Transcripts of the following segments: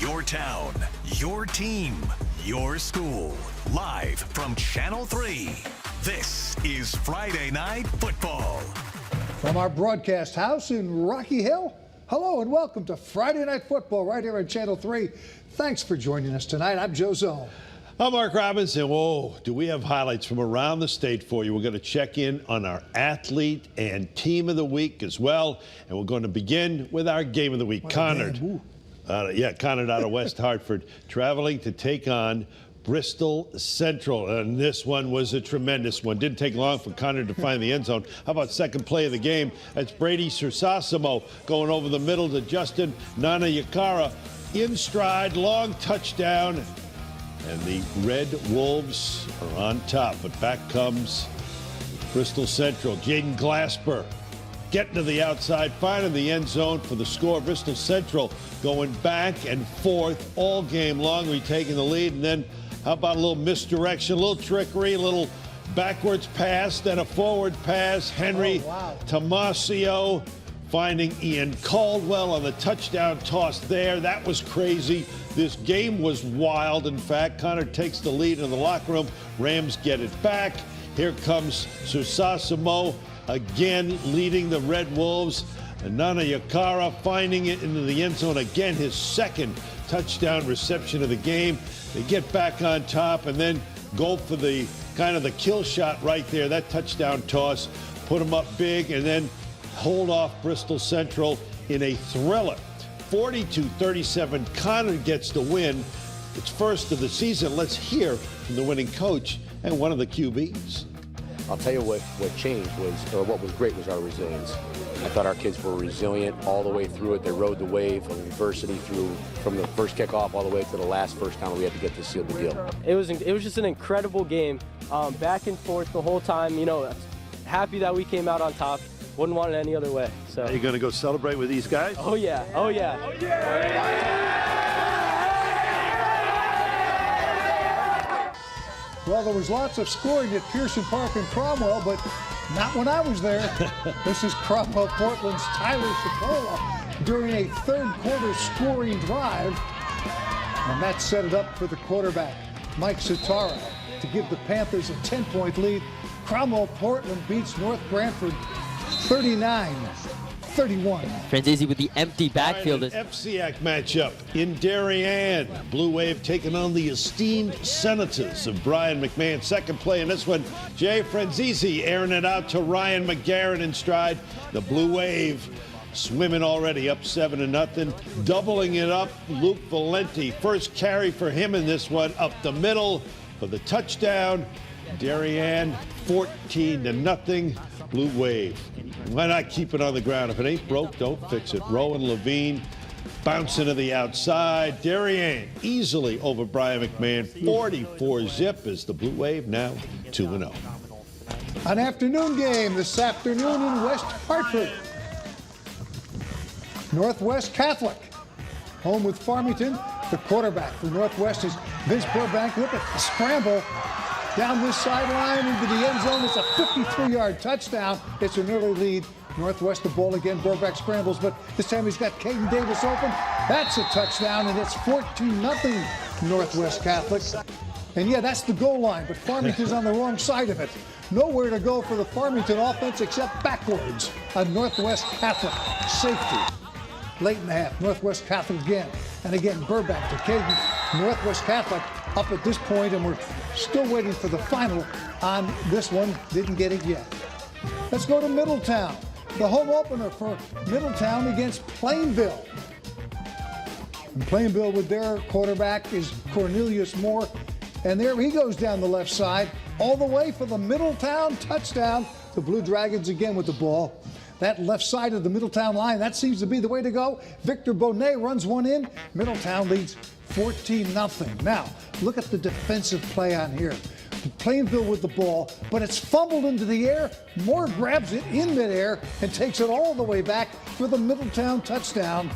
Your town, your team, your school. Live from Channel 3. This is Friday Night Football. From our broadcast house in Rocky Hill, hello and welcome to Friday Night Football right here on Channel 3. Thanks for joining us tonight. I'm Joe Zone. I'm Mark Robinson. Whoa, do we have highlights from around the state for you? We're going to check in on our athlete and team of the week as well. And we're going to begin with our game of the week. Conard. Conard out of West Hartford, traveling to take on Bristol Central. And this one was a tremendous one. Didn't take long for Conard to find the end zone. How about second play of the game? That's Brady Sursasimo going over the middle to Justin Nanayakara. In stride, long touchdown. And the Red Wolves are on top, but back comes Bristol Central. Jaden Glasper getting to the outside, finding the end zone for the score. Bristol Central going back and forth all game long, retaking the lead. And then how about a little misdirection, a little trickery, a little backwards pass, then a forward pass. Henry Tomasio finding Ian Caldwell on the touchdown toss there. That was crazy. This game was wild. In fact, Conard takes the lead in the locker room. Rams get it back. Here comes Sursasimo again leading the Red Wolves. And Nana Yakara finding it into the end zone again, his second touchdown reception of the game. They get back on top and then go for the kind of the kill shot right there. That touchdown toss put them up big and then hold off Bristol Central in a thriller. 42-37, Conard gets the win. It's first of the season. Let's hear from the winning coach and one of the QBs. I'll tell you what changed was, or what was great was our resilience. I thought our kids were resilient all the way through it. They rode the wave of adversity through from the first kickoff all the way to the last first time we had to get to seal the deal. It was just an incredible game, back and forth the whole time. You know, happy that we came out on top. Wouldn't want it any other way. So. Are you going to go celebrate with these guys? Oh yeah, oh yeah. Oh yeah. Well, there was lots of scoring at Pearson Park and Cromwell, but not when I was there. This is Cromwell Portland's Tyler Cipolla during a third quarter scoring drive. And that set it up for the quarterback, Mike Sitara, to give the Panthers a 10-point lead. Cromwell Portland beats North Branford 39-31. Franzese with the empty backfield. An FCAC matchup in Darien. Blue Wave taking on the esteemed Senators of Brian McMahon. Second play in this one, Jay Franzese airing it out to Ryan McGarrett in stride. The Blue Wave swimming already up 7-0. Doubling it up, Luke Valenti. First carry for him in this one, up the middle for the touchdown. Darien 14-0. Blue Wave. Why not keep it on the ground? If it ain't broke, don't fix it. Rowan Levine bouncing to the outside. Darien easily over Brian McMahon. 44-zip is the Blue Wave now 2-0. An afternoon game this afternoon in West Hartford. Northwest Catholic home with Farmington. The quarterback for Northwest is Vince Burbank. Look at the scramble down this sideline into the end zone. It's a 53-yard touchdown. It's an early lead. Northwest the ball again. Burbank scrambles, but this time he's got Caden Davis open. That's a touchdown, and it's 14-0 Northwest Catholic. And yeah, that's the goal line, but Farmington's on the wrong side of it. Nowhere to go for the Farmington offense except backwards on Northwest Catholic. Safety. Late in the half, Northwest Catholic again. And again, Burbank to Caden. Northwest Catholic up at this point, and we're still waiting for the final on this one. Didn't get it yet. Let's go to Middletown. The home opener for Middletown against Plainville. And Plainville with their quarterback is Cornelius Moore. And there he goes down the left side all the way for the Middletown touchdown. The Blue Dragons again with the ball. That left side of the Middletown line, that seems to be the way to go. Victor Bonet runs one in. Middletown leads 14-0. Now, look at the defensive play on here. Plainville with the ball, but it's fumbled into the air. Moore grabs it in midair and takes it all the way back for the Middletown touchdown.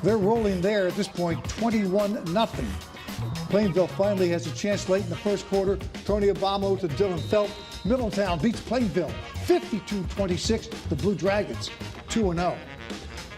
They're rolling there at this point, 21-0. Plainville finally has a chance late in the first quarter. Tony Obama to Dylan Felt. Middletown beats Plainville 52-26. The Blue Dragons 2-0.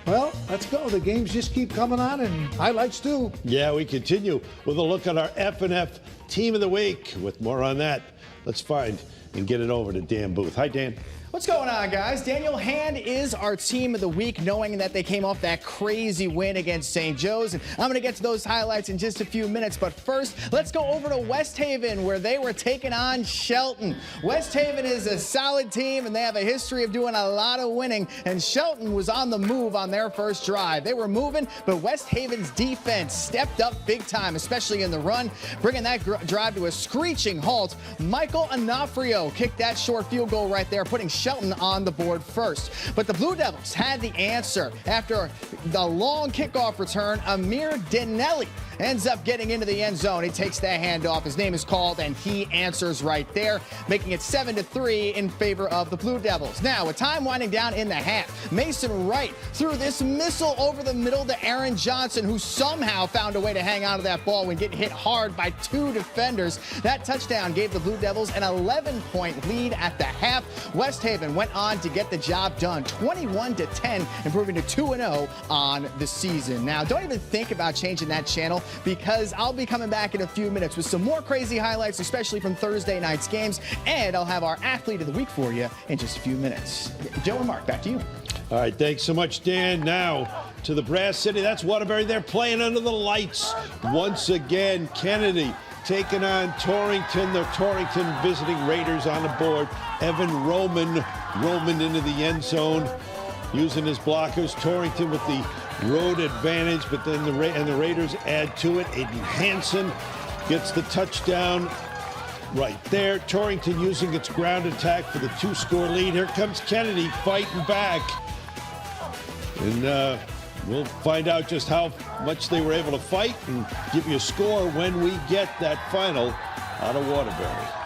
Well, let's go. The games just keep coming on, and highlights too. Yeah, we continue with a look at our FNF Team of the Week. With more on that, let's find and get it over to Dan Booth. Hi, Dan. What's going on, guys? Daniel Hand is our Team of the Week, knowing that they came off that crazy win against St. Joe's. And I'm going to get to those highlights in just a few minutes. But first, let's go over to West Haven, where they were taking on Shelton. West Haven is a solid team, and they have a history of doing a lot of winning. And Shelton was on the move on their first drive. They were moving, but West Haven's defense stepped up big time, especially in the run, bringing that drive to a screeching halt. Michael Onofrio kicked that short field goal right there, putting Shelton on the board first. But the Blue Devils had the answer. After the long kickoff return, Amir Dinelli ends up getting into the end zone. He takes that handoff. His name is called, and he answers right there, making it 7-3 in favor of the Blue Devils. Now, with time winding down in the half, Mason Wright threw this missile over the middle to Aaron Johnson, who somehow found a way to hang on to that ball when getting hit hard by two defenders. That touchdown gave the Blue Devils an 11-point lead at the half. West Haven went on to get the job done, 21-10, improving to 2-0 on the season. Now, don't even think about changing that channel, because I'll be coming back in a few minutes with some more crazy highlights, especially from Thursday night's games, and I'll have our Athlete of the Week for you in just a few minutes. Joe and Mark, back to you. All right, thanks so much, Dan. Now to the Brass City. That's Waterbury. They're playing under the lights once again. Kennedy taking on Torrington. The Torrington visiting Raiders on the board. Evan Roman into the end zone using his blockers. Torrington with the road advantage, but then the Raiders add to it. Aiden Hansen gets the touchdown right there. Torrington using its ground attack for the 2-score lead. Here comes Kennedy fighting back. And we'll find out just how much they were able to fight and give you a score when we get that final out of Waterbury.